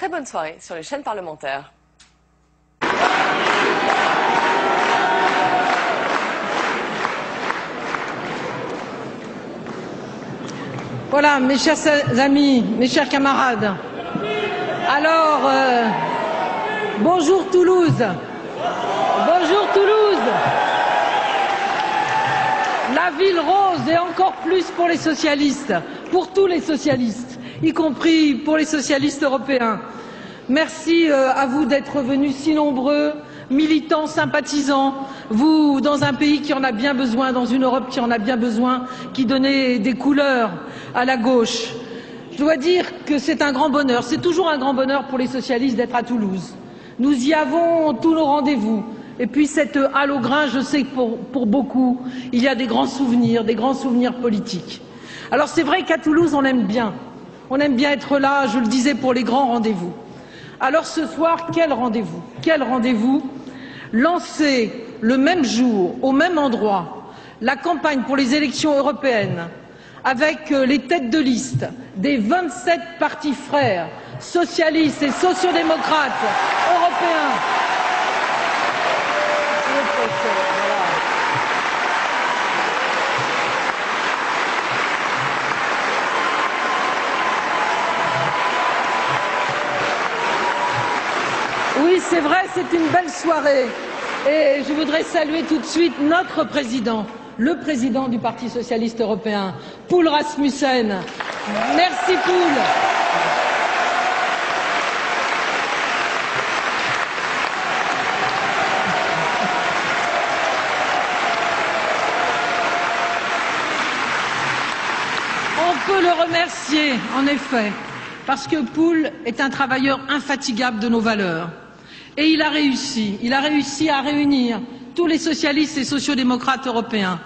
très bonne soirée sur les chaînes parlementaires. Voilà, mes chers amis, mes chers camarades. Alors, bonjour Toulouse. Bonjour Toulouse. La ville rose et encore plus pour les socialistes, pour tous les socialistes, y compris pour les socialistes européens. Merci à vous d'être venus si nombreux, militants, sympathisants, vous dans un pays qui en a bien besoin, dans une Europe qui en a bien besoin, qui donnait des couleurs à la gauche. Je dois dire que c'est un grand bonheur, c'est toujours un grand bonheur pour les socialistes d'être à Toulouse. Nous y avons tous nos rendez-vous. Et puis cette halle au grain, je sais que pour beaucoup, il y a des grands souvenirs politiques. Alors c'est vrai qu'à Toulouse, on aime bien être là, je le disais, pour les grands rendez-vous. Alors ce soir, quel rendez-vous? Quel rendez-vous? Lancer le même jour, au même endroit, la campagne pour les élections européennes, avec les têtes de liste des 27 partis frères, socialistes et sociodémocrates européens. Oui, c'est vrai, c'est une belle soirée. Et je voudrais saluer tout de suite notre président, le président du Parti socialiste européen, Poul Rasmussen. Merci Poul. On peut le remercier, en effet, parce que Poul est un travailleur infatigable de nos valeurs. Et il a réussi à réunir tous les socialistes et sociodémocrates européens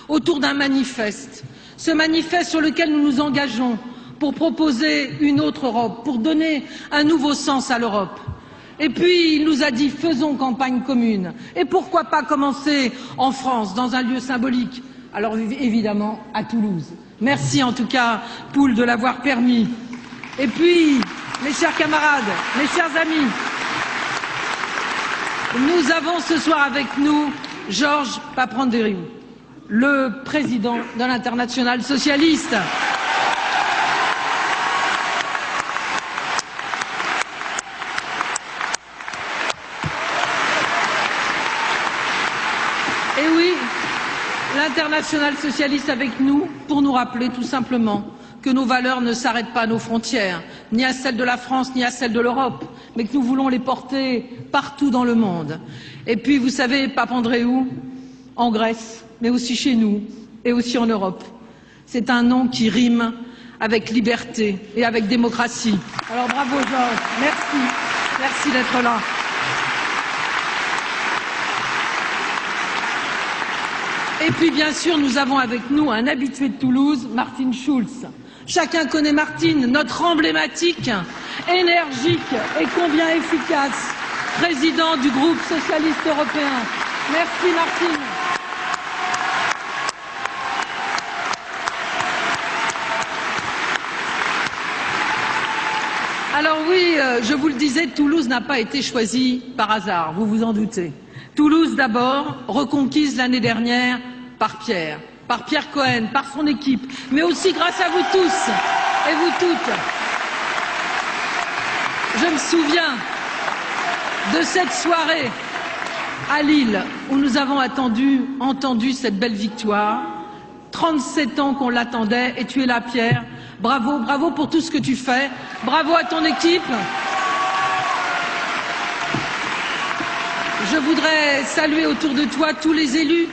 autour d'un manifeste. Ce manifeste sur lequel nous nous engageons pour proposer une autre Europe, pour donner un nouveau sens à l'Europe. Et puis il nous a dit faisons campagne commune. Et pourquoi pas commencer en France, dans un lieu symbolique? Alors évidemment à Toulouse. Merci en tout cas, Poul, de l'avoir permis. Et puis, mes chers camarades, mes chers amis, nous avons ce soir avec nous Georges Papandreou, le président de l'Internationale socialiste. Et oui, l'Internationale socialiste avec nous pour nous rappeler tout simplement que nos valeurs ne s'arrêtent pas à nos frontières, ni à celles de la France, ni à celles de l'Europe, mais que nous voulons les porter partout dans le monde. Et puis, vous savez, Papandreou, en Grèce, mais aussi chez nous, et aussi en Europe, c'est un nom qui rime avec liberté et avec démocratie. Alors bravo Georges, merci d'être là. Et puis, bien sûr, nous avons avec nous un habitué de Toulouse, Martin Schulz. Chacun connaît Martine, notre emblématique, énergique et combien efficace président du groupe socialiste européen. Merci Martine. Alors oui, je vous le disais, Toulouse n'a pas été choisie par hasard, vous vous en doutez. Toulouse d'abord, reconquise l'année dernière par Pierre Cohen, par son équipe, mais aussi grâce à vous tous et vous toutes. Je me souviens de cette soirée à Lille où nous avons entendu cette belle victoire. 37 ans qu'on l'attendait et tu es là, Pierre. Bravo, bravo pour tout ce que tu fais. Bravo à ton équipe. Je voudrais saluer autour de toi tous les élus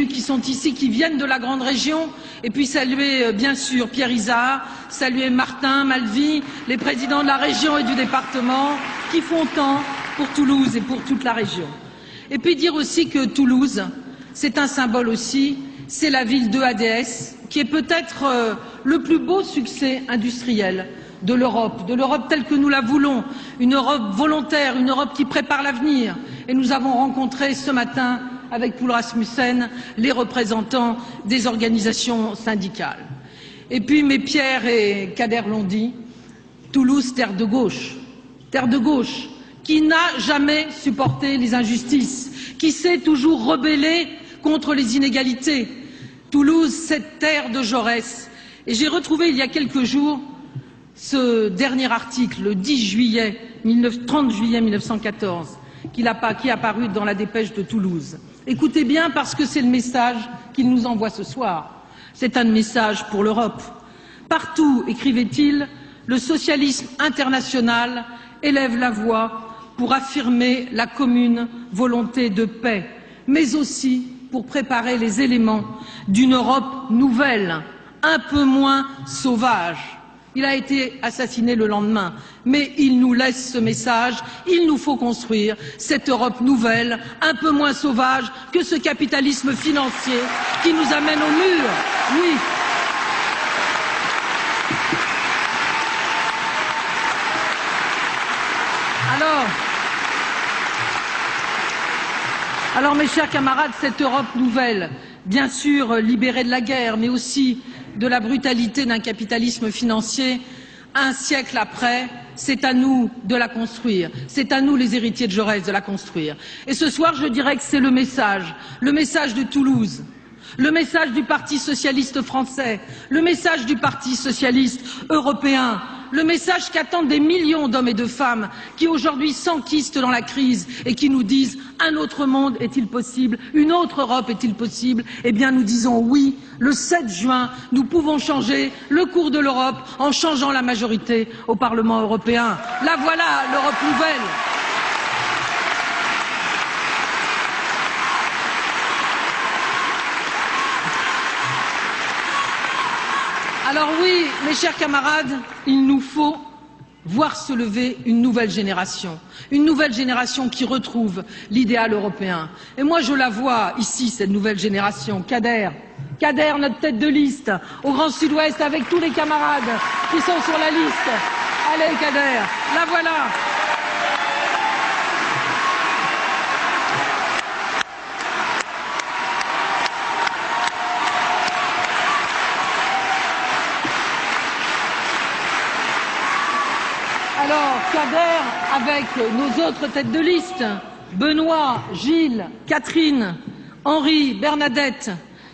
qui sont ici, qui viennent de la grande région, et puis saluer bien sûr Pierre Izard, saluer Martin, Malvy, les présidents de la région et du département, qui font tant pour Toulouse et pour toute la région. Et puis dire aussi que Toulouse, c'est un symbole aussi, c'est la ville de ADS, qui est peut-être le plus beau succès industriel de l'Europe telle que nous la voulons, une Europe volontaire, une Europe qui prépare l'avenir. Et nous avons rencontré ce matin avec Poul Rasmussen, les représentants des organisations syndicales. Et puis, mes Pierre et Kader l'ont dit, Toulouse, terre de gauche. terre de gauche, qui n'a jamais supporté les injustices, qui s'est toujours rebellé contre les inégalités. Toulouse, cette terre de Jaurès. Et j'ai retrouvé il y a quelques jours ce dernier article, le 30 juillet 1914, qui est apparu dans la dépêche de Toulouse. Écoutez bien, parce que c'est le message qu'il nous envoie ce soir. C'est un message pour l'Europe. Partout, écrivait-il, le socialisme international élève la voix pour affirmer la commune volonté de paix, mais aussi pour préparer les éléments d'une Europe nouvelle, un peu moins sauvage. Il a été assassiné le lendemain, mais il nous laisse ce message. Il nous faut construire cette Europe nouvelle, un peu moins sauvage que ce capitalisme financier qui nous amène au mur. Oui. Alors, mes chers camarades, cette Europe nouvelle, bien sûr libérée de la guerre, mais aussi de la brutalité d'un capitalisme financier, un siècle après, c'est à nous de la construire. C'est à nous, les héritiers de Jaurès, de la construire. Et ce soir, je dirais que c'est le message de Toulouse, le message du Parti socialiste français, le message du Parti socialiste européen, le message qu'attendent des millions d'hommes et de femmes qui aujourd'hui s'enquistent dans la crise et qui nous disent un autre monde est-il possible, une autre Europe est-il possible? Eh bien nous disons oui, le 7 juin, nous pouvons changer le cours de l'Europe en changeant la majorité au Parlement européen. La voilà, l'Europe nouvelle. Alors oui, mes chers camarades, il nous faut voir se lever une nouvelle génération qui retrouve l'idéal européen. Et moi, je la vois ici, cette nouvelle génération. Kader, notre tête de liste, au Grand Sud-Ouest, avec tous les camarades qui sont sur la liste. Allez, Kader, la voilà. Alors, Kader, avec nos autres têtes de liste, Benoît, Gilles, Catherine, Henri, Bernadette,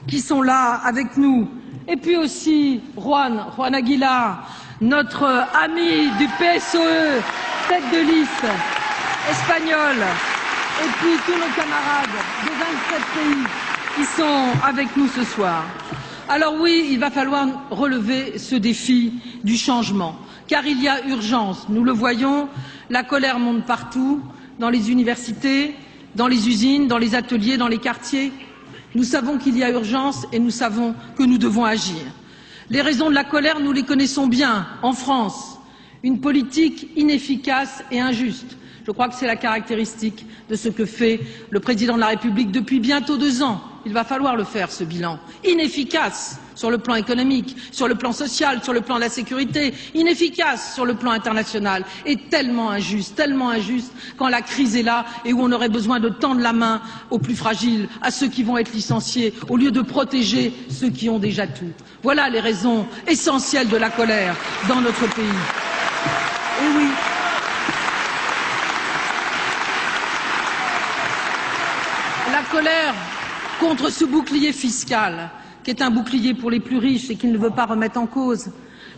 qui sont là avec nous, et puis aussi Juan Aguilar, notre ami du PSOE, tête de liste espagnole, et puis tous nos camarades de 27 pays qui sont avec nous ce soir. Alors oui, il va falloir relever ce défi du changement. Car il y a urgence, nous le voyons, la colère monte partout, dans les universités, dans les usines, dans les ateliers, dans les quartiers. Nous savons qu'il y a urgence et nous savons que nous devons agir. Les raisons de la colère, nous les connaissons bien en France. Une politique inefficace et injuste. Je crois que c'est la caractéristique de ce que fait le président de la République depuis bientôt 2 ans. Il va falloir le faire, ce bilan. Inefficace sur le plan économique, sur le plan social, sur le plan de la sécurité, inefficace sur le plan international et tellement injuste quand la crise est là et où on aurait besoin de tendre la main aux plus fragiles, à ceux qui vont être licenciés, au lieu de protéger ceux qui ont déjà tout. Voilà les raisons essentielles de la colère dans notre pays. Et oui. La colère contre ce bouclier fiscal, qui est un bouclier pour les plus riches et qu'il ne veut pas remettre en cause.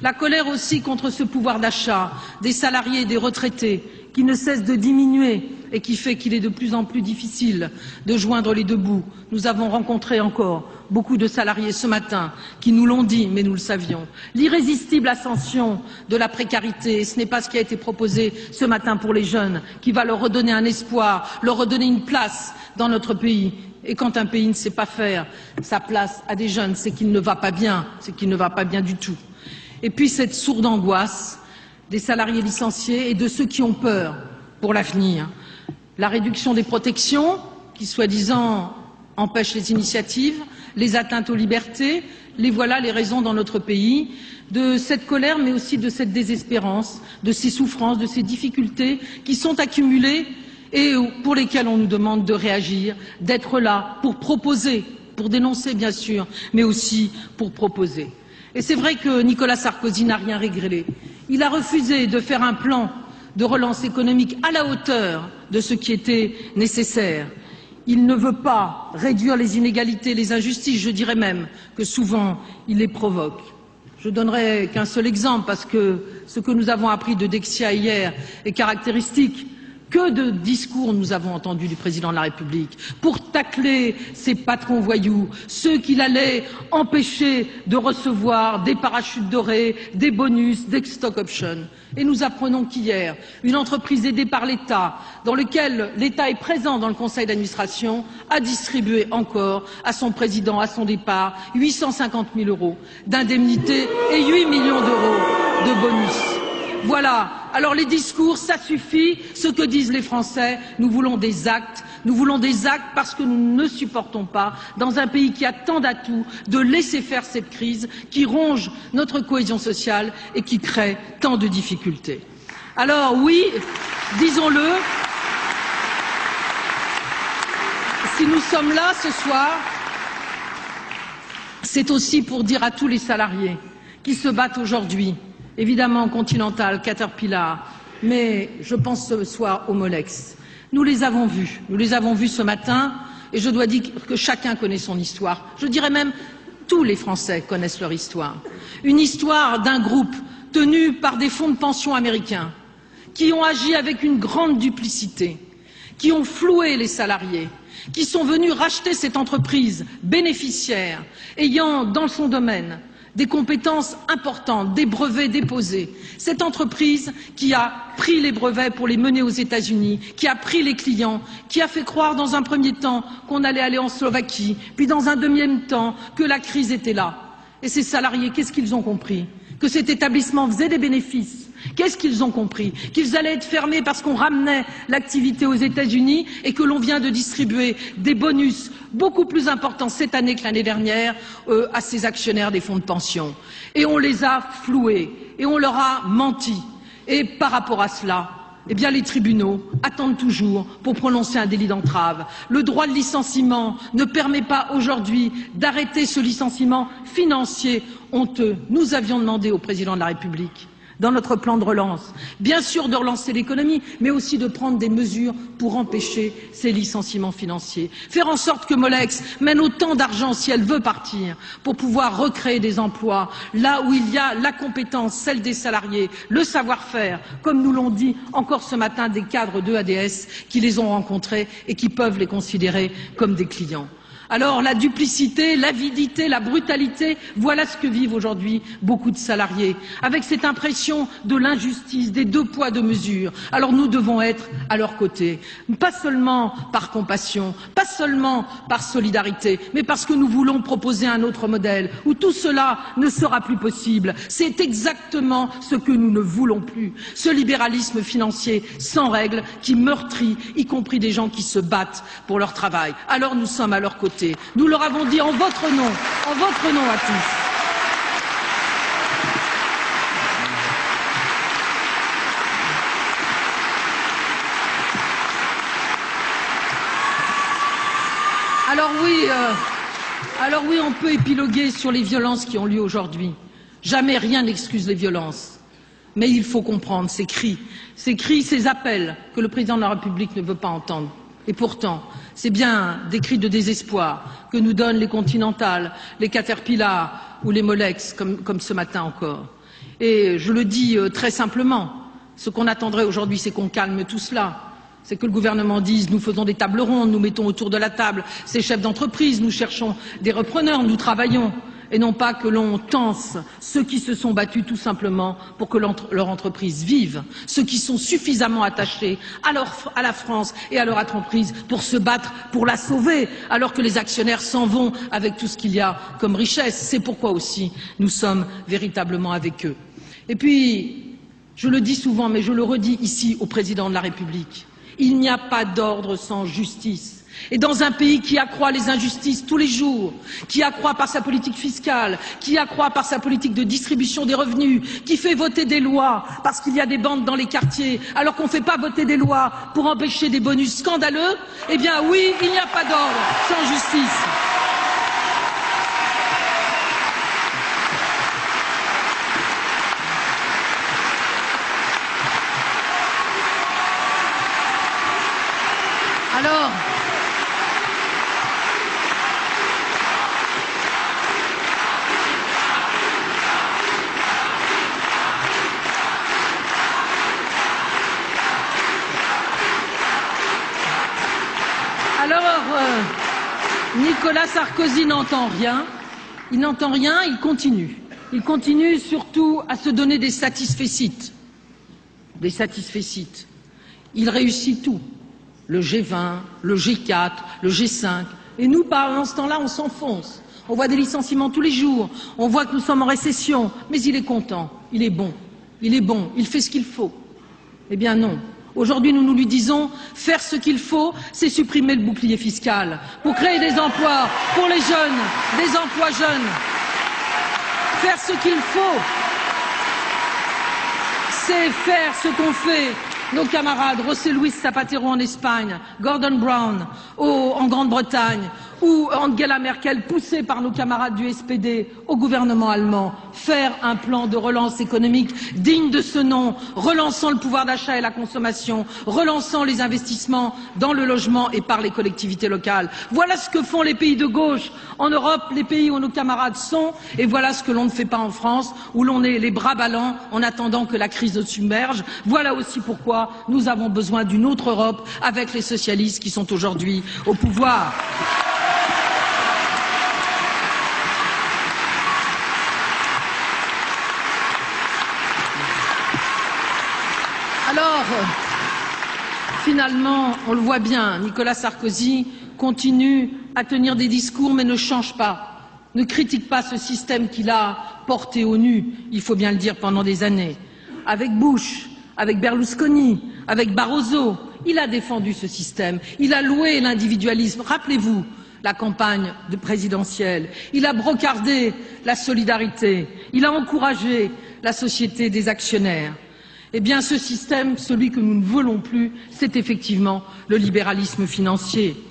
La colère aussi contre ce pouvoir d'achat des salariés et des retraités qui ne cesse de diminuer et qui fait qu'il est de plus en plus difficile de joindre les deux bouts. Nous avons rencontré encore beaucoup de salariés ce matin qui nous l'ont dit, mais nous le savions. L'irrésistible ascension de la précarité, et ce n'est pas ce qui a été proposé ce matin pour les jeunes, qui va leur redonner un espoir, leur redonner une place dans notre pays. Et quand un pays ne sait pas faire sa place à des jeunes, c'est qu'il ne va pas bien, c'est qu'il ne va pas bien du tout. Et puis cette sourde angoisse des salariés licenciés et de ceux qui ont peur pour l'avenir. La réduction des protections, qui soi-disant empêche les initiatives, les atteintes aux libertés, voilà les raisons dans notre pays de cette colère, mais aussi de cette désespérance, de ces souffrances, de ces difficultés qui sont accumulées et pour lesquelles on nous demande de réagir, d'être là pour proposer, pour dénoncer bien sûr, mais aussi pour proposer. Et c'est vrai que Nicolas Sarkozy n'a rien réglé. Il a refusé de faire un plan de relance économique à la hauteur de ce qui était nécessaire. Il ne veut pas réduire les inégalités, les injustices, je dirais même que souvent il les provoque. Je donnerai qu'un seul exemple parce que ce que nous avons appris de Dexia hier est caractéristique. Que de discours nous avons entendus du président de la République pour tacler ces patrons voyous, ceux qu'il allait empêcher de recevoir des parachutes dorés, des bonus, des stock options. Et nous apprenons qu'hier, une entreprise aidée par l'État, dans laquelle l'État est présent dans le conseil d'administration, a distribué encore à son président, à son départ, 850 000 € d'indemnités et 8 millions d'euros de bonus. Voilà. Alors les discours, ça suffit. Ce que disent les Français, nous voulons des actes. Nous voulons des actes parce que nous ne supportons pas, dans un pays qui a tant d'atouts, de laisser faire cette crise qui ronge notre cohésion sociale et qui crée tant de difficultés. Alors oui, disons-le, si nous sommes là ce soir, c'est aussi pour dire à tous les salariés qui se battent aujourd'hui, évidemment Continental, Caterpillar, mais je pense ce soir au Molex. Nous les avons vus ce matin, et je dois dire que chacun connaît son histoire. Je dirais même tous les Français connaissent leur histoire. Une histoire d'un groupe tenu par des fonds de pension américains, qui ont agi avec une grande duplicité, qui ont floué les salariés, qui sont venus racheter cette entreprise bénéficiaire, ayant dans son domaine des compétences importantes, des brevets déposés. Cette entreprise qui a pris les brevets pour les mener aux États-Unis, qui a pris les clients, qui a fait croire dans un premier temps qu'on allait aller en Slovaquie, puis dans un deuxième temps que la crise était là. Et ces salariés, qu'est-ce qu'ils ont compris? Que cet établissement faisait des bénéfices. Qu'est-ce qu'ils ont compris? Qu'ils allaient être fermés parce qu'on ramenait l'activité aux États-Unis et que l'on vient de distribuer des bonus beaucoup plus importants cette année que l'année dernière à ces actionnaires des fonds de pension. Et on les a floués et on leur a menti. Et par rapport à cela, eh bien, les tribunaux attendent toujours pour prononcer un délit d'entrave. Le droit de licenciement ne permet pas aujourd'hui d'arrêter ce licenciement financier honteux. Nous avions demandé au président de la République, dans notre plan de relance, bien sûr de relancer l'économie, mais aussi de prendre des mesures pour empêcher ces licenciements financiers. Faire en sorte que Molex mène autant d'argent si elle veut partir, pour pouvoir recréer des emplois, là où il y a la compétence, celle des salariés, le savoir-faire, comme nous l'ont dit encore ce matin des cadres de ADS qui les ont rencontrés et qui peuvent les considérer comme des clients. Alors la duplicité, l'avidité, la brutalité, voilà ce que vivent aujourd'hui beaucoup de salariés, avec cette impression de l'injustice, des deux poids, deux mesures. Alors nous devons être à leur côté, pas seulement par compassion, pas seulement par solidarité, mais parce que nous voulons proposer un autre modèle où tout cela ne sera plus possible. C'est exactement ce que nous ne voulons plus, ce libéralisme financier sans règles qui meurtrit, y compris des gens qui se battent pour leur travail. Alors nous sommes à leur côté. Nous leur avons dit en votre nom à tous. Alors oui, on peut épiloguer sur les violences qui ont lieu aujourd'hui. Jamais rien n'excuse les violences. Mais il faut comprendre ces cris, ces appels que le président de la République ne veut pas entendre. Et pourtant, c'est bien des cris de désespoir que nous donnent les Continental, les Caterpillar ou les Molex, comme ce matin encore. Et je le dis très simplement, ce qu'on attendrait aujourd'hui, c'est qu'on calme tout cela. C'est que le gouvernement dise nous faisons des tables rondes, nous mettons autour de la table ces chefs d'entreprise, nous cherchons des repreneurs, nous travaillons. Et non pas que l'on tense ceux qui se sont battus tout simplement pour que leur entreprise vive, ceux qui sont suffisamment attachés à la France et à leur entreprise pour se battre, pour la sauver, alors que les actionnaires s'en vont avec tout ce qu'il y a comme richesse. C'est pourquoi aussi nous sommes véritablement avec eux. Et puis, je le dis souvent, mais je le redis ici au président de la République, il n'y a pas d'ordre sans justice. Et dans un pays qui accroît les injustices tous les jours, qui accroît par sa politique fiscale, qui accroît par sa politique de distribution des revenus, qui fait voter des lois parce qu'il y a des bandes dans les quartiers, alors qu'on ne fait pas voter des lois pour empêcher des bonus scandaleux, eh bien oui, il n'y a pas d'ordre sans justice. Nicolas Sarkozy n'entend rien, il n'entend rien, il continue. Il continue surtout à se donner des satisfecit. Des satisfecit. Il réussit tout. Le G20, le G4, le G5. Et nous, pendant ce temps-là, on s'enfonce. On voit des licenciements tous les jours. On voit que nous sommes en récession. Mais il est content. Il est bon. Il est bon. Il fait ce qu'il faut. Eh bien non. Aujourd'hui, nous lui disons, faire ce qu'il faut, c'est supprimer le bouclier fiscal pour créer des emplois pour les jeunes, des emplois jeunes. Faire ce qu'il faut, c'est faire ce qu'ont fait nos camarades José Luis Zapatero en Espagne, Gordon Brown en Grande-Bretagne, ou Angela Merkel, poussée par nos camarades du SPD au gouvernement allemand, faire un plan de relance économique digne de ce nom, relançant le pouvoir d'achat et la consommation, relançant les investissements dans le logement et par les collectivités locales. Voilà ce que font les pays de gauche en Europe, les pays où nos camarades sont, et voilà ce que l'on ne fait pas en France, où l'on est les bras ballants en attendant que la crise nous submerge. Voilà aussi pourquoi nous avons besoin d'une autre Europe avec les socialistes qui sont aujourd'hui au pouvoir. Alors, finalement, on le voit bien, Nicolas Sarkozy continue à tenir des discours mais ne change pas, ne critique pas ce système qu'il a porté au nu, il faut bien le dire, pendant des années. Avec Bush, avec Berlusconi, avec Barroso, il a défendu ce système, il a loué l'individualisme. Rappelez-vous la campagne présidentielle, il a brocardé la solidarité, il a encouragé la société des actionnaires. Eh bien, ce système, celui que nous ne voulons plus, c'est effectivement le libéralisme financier.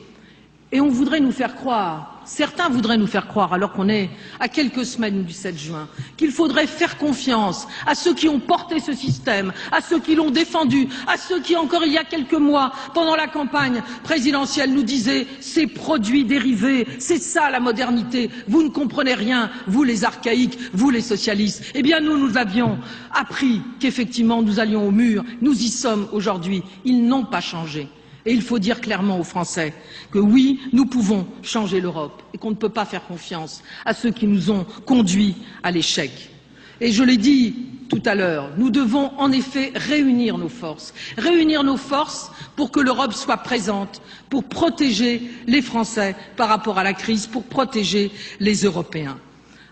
Et on voudrait nous faire croire, certains voudraient nous faire croire, alors qu'on est à quelques semaines du 7 juin, qu'il faudrait faire confiance à ceux qui ont porté ce système, à ceux qui l'ont défendu, à ceux qui, encore il y a quelques mois, pendant la campagne présidentielle, nous disaient « ces produits dérivés, c'est ça la modernité, vous ne comprenez rien, vous les archaïques, vous les socialistes ». Eh bien, nous avions appris qu'effectivement nous allions au mur, nous y sommes aujourd'hui, ils n'ont pas changé. Et il faut dire clairement aux Français que oui, nous pouvons changer l'Europe et qu'on ne peut pas faire confiance à ceux qui nous ont conduits à l'échec. Et je l'ai dit tout à l'heure, nous devons en effet réunir nos forces pour que l'Europe soit présente, pour protéger les Français par rapport à la crise, pour protéger les Européens.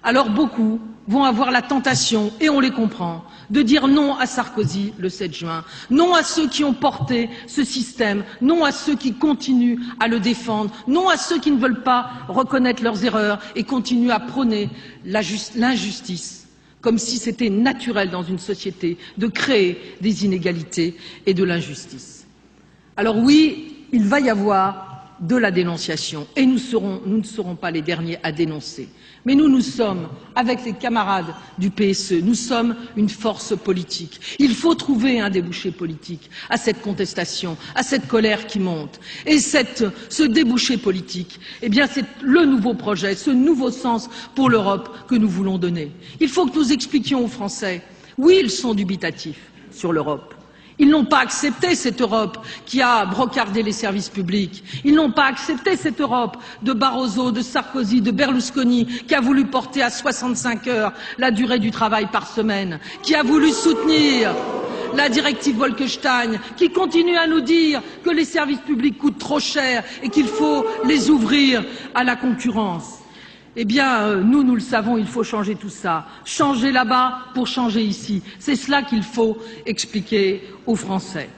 Alors beaucoup vont avoir la tentation, et on les comprend, de dire non à Sarkozy le 7 juin, non à ceux qui ont porté ce système, non à ceux qui continuent à le défendre, non à ceux qui ne veulent pas reconnaître leurs erreurs et continuent à prôner l'injustice, comme si c'était naturel dans une société de créer des inégalités et de l'injustice. Alors oui, il va y avoir de la dénonciation et nous ne serons pas les derniers à dénoncer. Mais nous sommes, avec les camarades du PSE, nous sommes une force politique. Il faut trouver un débouché politique à cette contestation, à cette colère qui monte. Et ce débouché politique, eh bien, c'est le nouveau projet, ce nouveau sens pour l'Europe que nous voulons donner. Il faut que nous expliquions aux Français, oui, ils sont dubitatifs sur l'Europe. Ils n'ont pas accepté cette Europe qui a brocardé les services publics. Ils n'ont pas accepté cette Europe de Barroso, de Sarkozy, de Berlusconi, qui a voulu porter à 65 heures la durée du travail par semaine, qui a voulu soutenir la directive Bolkestein, qui continue à nous dire que les services publics coûtent trop cher et qu'il faut les ouvrir à la concurrence. Eh bien, nous le savons, il faut changer tout ça. Changer là-bas pour changer ici. C'est cela qu'il faut expliquer aux Français.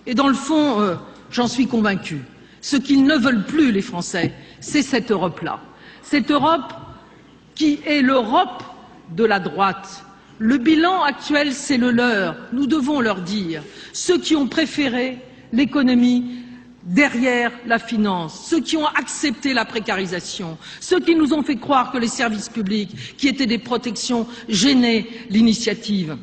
Et dans le fond, j'en suis convaincue. Ce qu'ils ne veulent plus, les Français, c'est cette Europe-là. Cette Europe qui est l'Europe de la droite. Le bilan actuel, c'est le leur. Nous devons leur dire. Ceux qui ont préféré l'économie derrière la finance, ceux qui ont accepté la précarisation, ceux qui nous ont fait croire que les services publics, qui étaient des protections, gênaient l'initiative.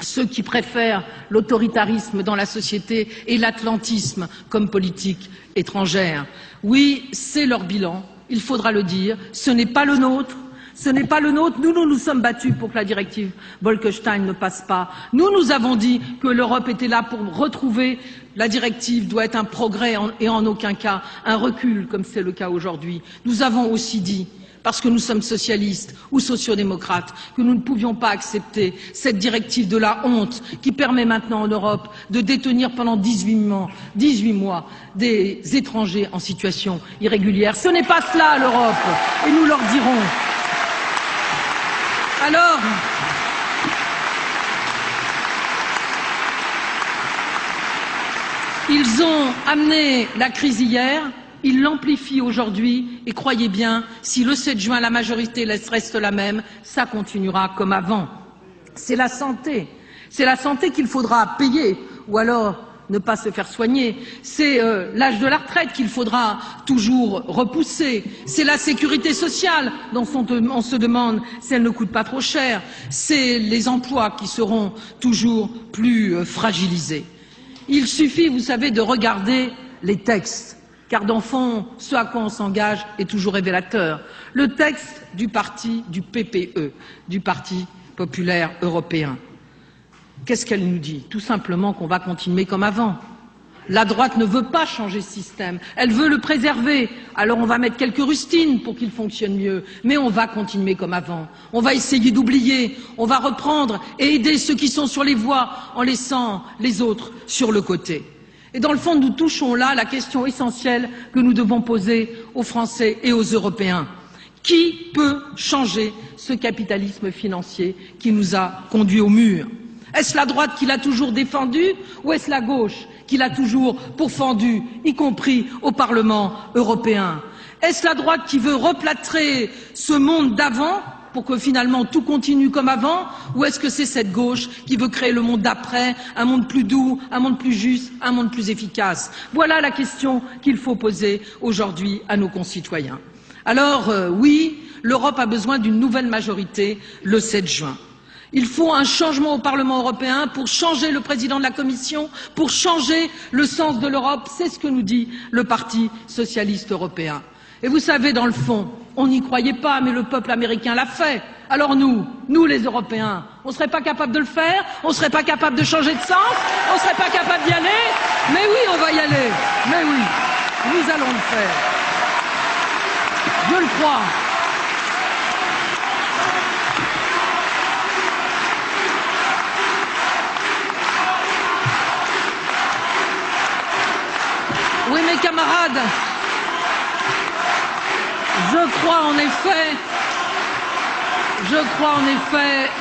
ceux qui préfèrent l'autoritarisme dans la société et l'atlantisme comme politique étrangère. Oui, c'est leur bilan, il faudra le dire, ce n'est pas le nôtre. Ce n'est pas le nôtre. Nous nous sommes battus pour que la directive Bolkestein ne passe pas. Nous avons dit que l'Europe était là pour retrouver. La directive doit être un progrès et en aucun cas un recul, comme c'est le cas aujourd'hui. Nous avons aussi dit, parce que nous sommes socialistes ou sociodémocrates, que nous ne pouvions pas accepter cette directive de la honte qui permet maintenant en Europe de détenir pendant 18 mois des étrangers en situation irrégulière. Ce n'est pas cela l'Europe, et nous leur dirons. Alors, ils ont amené la crise hier, ils l'amplifient aujourd'hui, et croyez bien, si le 7 juin la majorité reste la même, ça continuera comme avant. C'est la santé qu'il faudra payer, ou alors ne pas se faire soigner, c'est l'âge de la retraite qu'il faudra toujours repousser, c'est la sécurité sociale dont on se demande si elle ne coûte pas trop cher, c'est les emplois qui seront toujours plus fragilisés. Il suffit, vous savez, de regarder les textes, car dans le fond, ce à quoi on s'engage est toujours révélateur. Le texte du PPE, du Parti populaire européen. Qu'est-ce qu'elle nous dit? Tout simplement qu'on va continuer comme avant. La droite ne veut pas changer ce système, elle veut le préserver. Alors on va mettre quelques rustines pour qu'il fonctionne mieux, mais on va continuer comme avant. On va essayer d'oublier, on va reprendre et aider ceux qui sont sur les voies en laissant les autres sur le côté. Et dans le fond, nous touchons là la question essentielle que nous devons poser aux Français et aux Européens. Qui peut changer ce capitalisme financier qui nous a conduits au mur? Est-ce la droite qui l'a toujours défendu ou est-ce la gauche qui l'a toujours pourfendu, y compris au Parlement européen? Est-ce la droite qui veut replâtrer ce monde d'avant pour que finalement tout continue comme avant, ou est-ce que c'est cette gauche qui veut créer le monde d'après, un monde plus doux, un monde plus juste, un monde plus efficace? Voilà la question qu'il faut poser aujourd'hui à nos concitoyens. Alors oui, l'Europe a besoin d'une nouvelle majorité le 7 juin. Il faut un changement au Parlement européen pour changer le président de la Commission, pour changer le sens de l'Europe. C'est ce que nous dit le Parti socialiste européen. Et vous savez, dans le fond, on n'y croyait pas, mais le peuple américain l'a fait. Alors nous les Européens, on ne serait pas capable de le faire? On ne serait pas capable de changer de sens? On ne serait pas capable d'y aller? Mais oui, on va y aller. Mais oui, nous allons le faire. Je le crois. Oui, mes camarades, je crois en effet,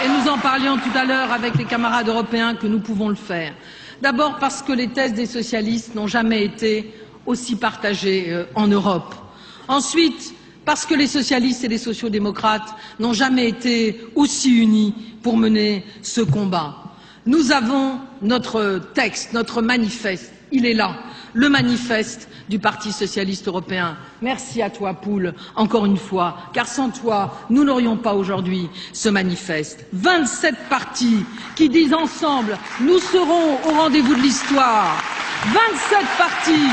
et nous en parlions tout à l'heure avec les camarades européens, que nous pouvons le faire. D'abord parce que les thèses des socialistes n'ont jamais été aussi partagées en Europe. Ensuite, parce que les socialistes et les sociodémocrates n'ont jamais été aussi unis pour mener ce combat. Nous avons notre texte, notre manifeste, il est là. Le manifeste du Parti socialiste européen. Merci à toi, Poul, encore une fois, car sans toi, nous n'aurions pas aujourd'hui ce manifeste. 27 partis qui disent ensemble, nous serons au rendez-vous de l'histoire. 27 partis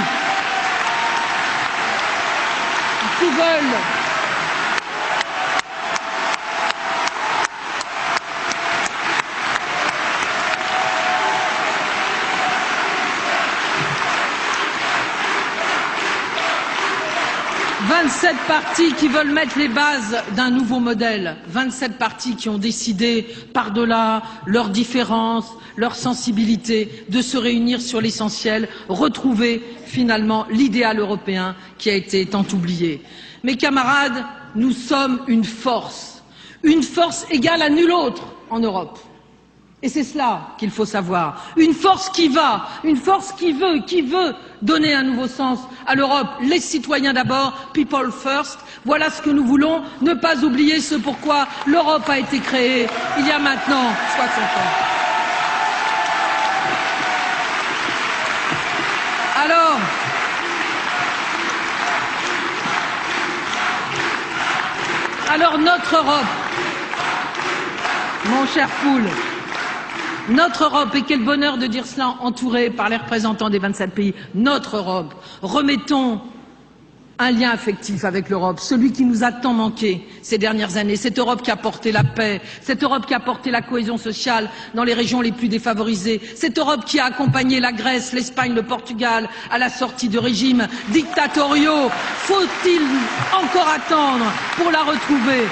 qui veulent mettre les bases d'un nouveau modèle, 27 partis qui ont décidé, par-delà leurs différences, leurs sensibilités, de se réunir sur l'essentiel, retrouver finalement l'idéal européen qui a été tant oublié. Mes camarades, nous sommes une force égale à nulle autre en Europe. Et c'est cela qu'il faut savoir. Une force qui va, une force qui veut donner un nouveau sens à l'Europe. Les citoyens d'abord, people first. Voilà ce que nous voulons. Ne pas oublier ce pourquoi l'Europe a été créée il y a maintenant 60 ans. Alors notre Europe, mon cher Poul, Notre Europe, et quel bonheur de dire cela entourée par les représentants des 27 pays, notre Europe, remettons un lien affectif avec l'Europe, celui qui nous a tant manqué ces dernières années, cette Europe qui a porté la paix, cette Europe qui a porté la cohésion sociale dans les régions les plus défavorisées, cette Europe qui a accompagné la Grèce, l'Espagne, le Portugal à la sortie de régimes dictatoriaux. Faut-il encore attendre pour la retrouver?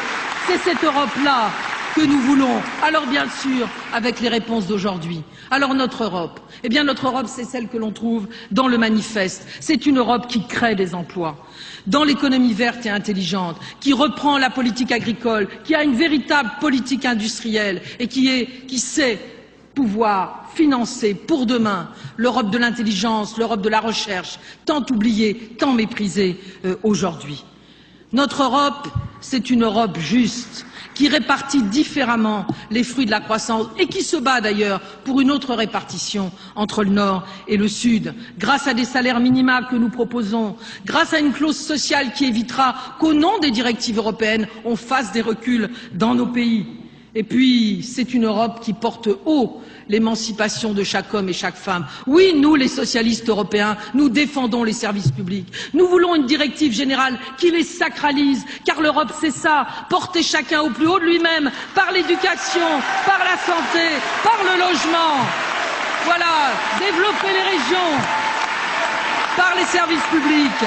C'est cette Europe-là que nous voulons. Alors bien sûr, avec les réponses d'aujourd'hui. Alors notre Europe, eh bien notre Europe, c'est celle que l'on trouve dans le manifeste. C'est une Europe qui crée des emplois, dans l'économie verte et intelligente, qui reprend la politique agricole, qui a une véritable politique industrielle et qui sait pouvoir financer pour demain l'Europe de l'intelligence, l'Europe de la recherche, tant oubliée, tant méprisée aujourd'hui. Notre Europe, c'est une Europe juste, qui répartit différemment les fruits de la croissance et qui se bat d'ailleurs pour une autre répartition entre le Nord et le Sud, grâce à des salaires minima que nous proposons, grâce à une clause sociale qui évitera qu'au nom des directives européennes, on fasse des reculs dans nos pays. Et puis, c'est une Europe qui porte haut l'émancipation de chaque homme et chaque femme. Oui, nous, les socialistes européens, nous défendons les services publics. Nous voulons une directive générale qui les sacralise, car l'Europe, c'est ça, porter chacun au plus haut de lui-même, par l'éducation, par la santé, par le logement. Voilà, développer les régions, par les services publics.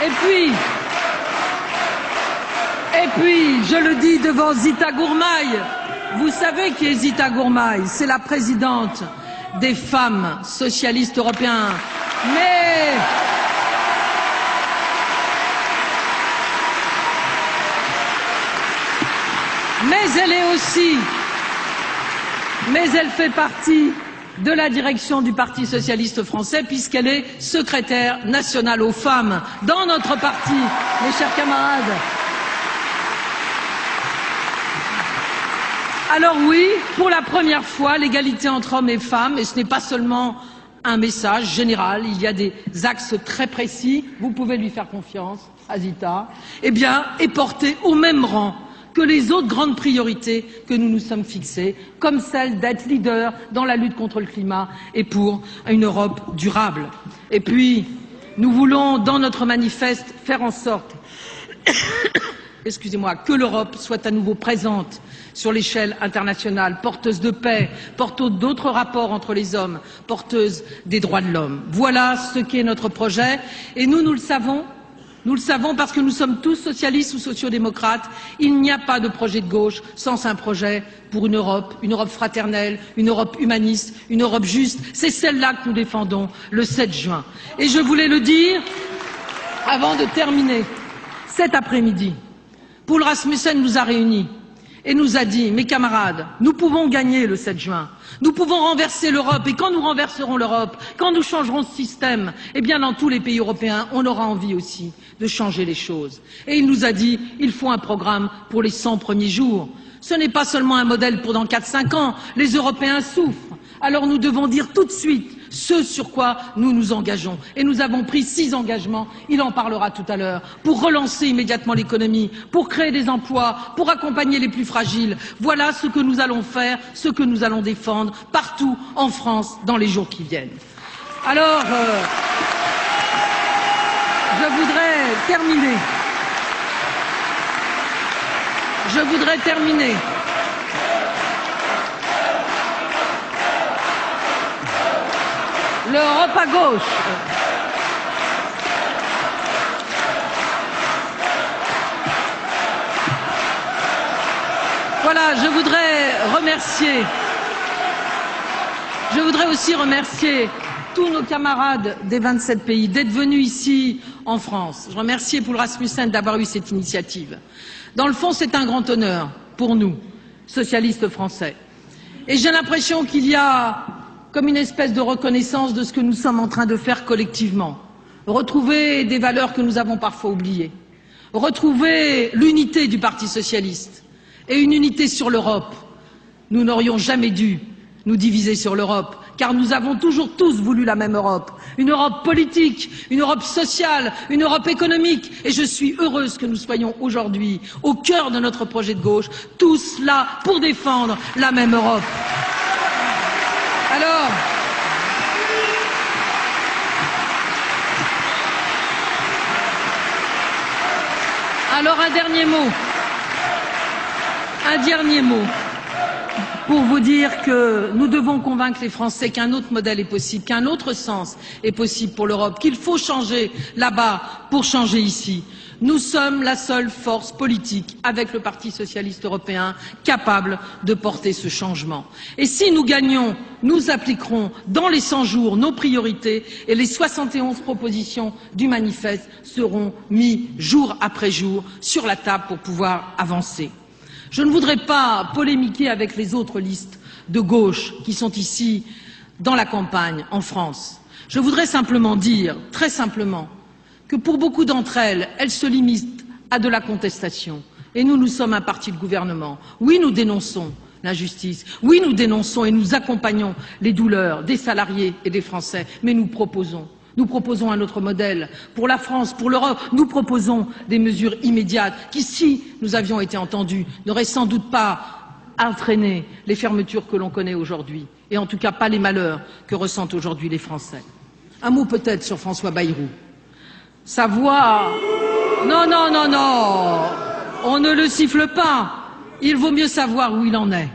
Et puis, je le dis devant Zita Gourmay, vous savez qui est Zita Gourmay? C'est la présidente des femmes socialistes européennes. Mais elle fait partie de la direction du Parti socialiste français, puisqu'elle est secrétaire nationale aux femmes dans notre parti, mes chers camarades. Alors oui, pour la première fois, l'égalité entre hommes et femmes, et ce n'est pas seulement un message général, il y a des axes très précis, vous pouvez lui faire confiance, Azita, eh bien, est portée au même rang que les autres grandes priorités que nous nous sommes fixées, comme celle d'être leader dans la lutte contre le climat et pour une Europe durable. Et puis, nous voulons, dans notre manifeste, faire en sorte excusez-moi, que l'Europe soit à nouveau présente sur l'échelle internationale, porteuse de paix, porteuse d'autres rapports entre les hommes, porteuse des droits de l'homme. Voilà ce qu'est notre projet et nous le savons. Nous le savons parce que nous sommes tous socialistes ou sociodémocrates. Il n'y a pas de projet de gauche sans un projet pour une Europe fraternelle, une Europe humaniste, une Europe juste. C'est celle-là que nous défendons le 7 juin. Et je voulais le dire avant de terminer. Cet après-midi, Poul Rasmussen nous a réunis et nous a dit, mes camarades, nous pouvons gagner le 7 juin. Nous pouvons renverser l'Europe et quand nous renverserons l'Europe, quand nous changerons ce système, eh bien dans tous les pays européens, on aura envie aussi de changer les choses. Et il nous a dit, il faut un programme pour les 100 premiers jours. Ce n'est pas seulement un modèle pour dans 4-5 ans. Les Européens souffrent. Alors nous devons dire tout de suite ce sur quoi nous nous engageons. Et nous avons pris 6 engagements, il en parlera tout à l'heure, pour relancer immédiatement l'économie, pour créer des emplois, pour accompagner les plus fragiles. Voilà ce que nous allons faire, ce que nous allons défendre partout en France dans les jours qui viennent. Alors, je voudrais terminer. L'Europe à gauche. Voilà, je voudrais aussi remercier tous nos camarades des 27 pays d'être venus ici en France. Je remercie Poul Rasmussen d'avoir eu cette initiative. Dans le fond, c'est un grand honneur pour nous, socialistes français. Et j'ai l'impression qu'il y a comme une espèce de reconnaissance de ce que nous sommes en train de faire collectivement. Retrouver des valeurs que nous avons parfois oubliées. Retrouver l'unité du Parti socialiste et une unité sur l'Europe. Nous n'aurions jamais dû nous diviser sur l'Europe, car nous avons toujours tous voulu la même Europe. Une Europe politique, une Europe sociale, une Europe économique. Et je suis heureuse que nous soyons aujourd'hui au cœur de notre projet de gauche, tous là pour défendre la même Europe. Alors un dernier mot pour vous dire que nous devons convaincre les Français qu'un autre modèle est possible, qu'un autre sens est possible pour l'Europe, qu'il faut changer là-bas pour changer ici. Nous sommes la seule force politique, avec le Parti socialiste européen, capable de porter ce changement. Et si nous gagnons, nous appliquerons dans les 100 jours nos priorités et les 71 propositions du manifeste seront mises jour après jour sur la table pour pouvoir avancer. Je ne voudrais pas polémiquer avec les autres listes de gauche qui sont ici dans la campagne en France. Je voudrais simplement dire, très simplement, que pour beaucoup d'entre elles, elles se limitent à de la contestation. Et nous, nous sommes un parti de gouvernement. Oui, nous dénonçons l'injustice. Oui, nous dénonçons et nous accompagnons les douleurs des salariés et des Français. Mais nous proposons un autre modèle pour la France, pour l'Europe. Nous proposons des mesures immédiates qui, si nous avions été entendus, n'auraient sans doute pas entraîné les fermetures que l'on connaît aujourd'hui. Et en tout cas pas les malheurs que ressentent aujourd'hui les Français. Un mot peut-être sur François Bayrou. Sa voix... Non, on ne le siffle pas. Il vaut mieux savoir où il en est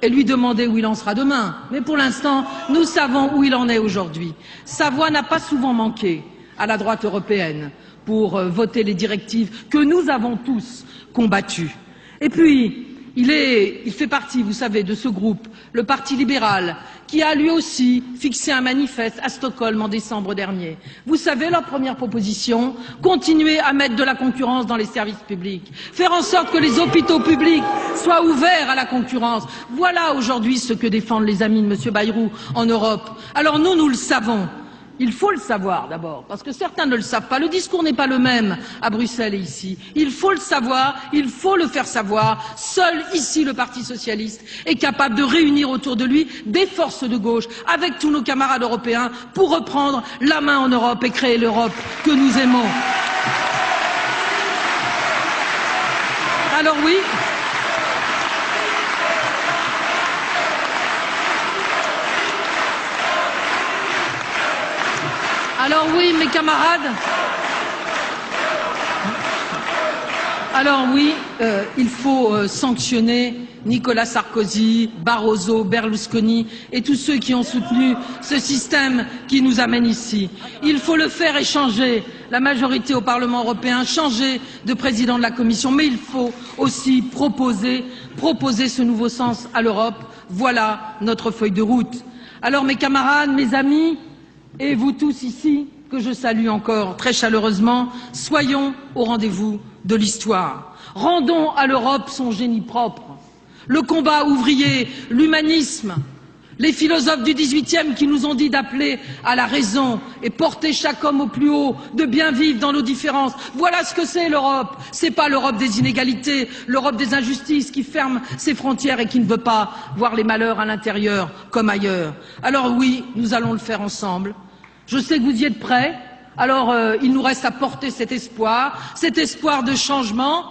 et lui demander où il en sera demain. Mais pour l'instant, nous savons où il en est aujourd'hui. Sa voix n'a pas souvent manqué à la droite européenne pour voter les directives que nous avons tous combattues. Et puis, il fait partie, vous savez, de ce groupe, le Parti libéral, qui a lui aussi fixé un manifeste à Stockholm en décembre dernier. Vous savez leur première proposition? Continuer à mettre de la concurrence dans les services publics, faire en sorte que les hôpitaux publics soient ouverts à la concurrence. Voilà aujourd'hui ce que défendent les amis de M. Bayrou en Europe. Alors nous le savons. Il faut le savoir d'abord, parce que certains ne le savent pas. Le discours n'est pas le même à Bruxelles et ici. Il faut le savoir, il faut le faire savoir. Seul ici le Parti socialiste est capable de réunir autour de lui des forces de gauche, avec tous nos camarades européens, pour reprendre la main en Europe et créer l'Europe que nous aimons. Alors oui. Alors oui, mes camarades, il faut sanctionner Nicolas Sarkozy, Barroso, Berlusconi et tous ceux qui ont soutenu ce système qui nous amène ici. Il faut le faire et changer la majorité au Parlement européen, changer de président de la Commission, mais il faut aussi proposer ce nouveau sens à l'Europe. Voilà notre feuille de route. Alors mes camarades, mes amis, et vous tous ici, que je salue encore très chaleureusement, soyons au rendez-vous de l'histoire. Rendons à l'Europe son génie propre. Le combat ouvrier, l'humanisme, les philosophes du XVIIIe qui nous ont dit d'appeler à la raison et porter chaque homme au plus haut, de bien vivre dans nos différences. Voilà ce que c'est l'Europe. C'est pas l'Europe des inégalités, l'Europe des injustices qui ferme ses frontières et qui ne veut pas voir les malheurs à l'intérieur comme ailleurs. Alors oui, nous allons le faire ensemble. Je sais que vous y êtes prêts. Alors il nous reste à porter cet espoir de changement.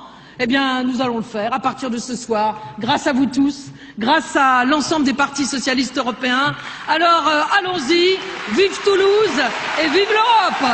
Eh bien, nous allons le faire à partir de ce soir, grâce à vous tous, grâce à l'ensemble des partis socialistes européens. Alors, allons-y, vive Toulouse et vive l'Europe!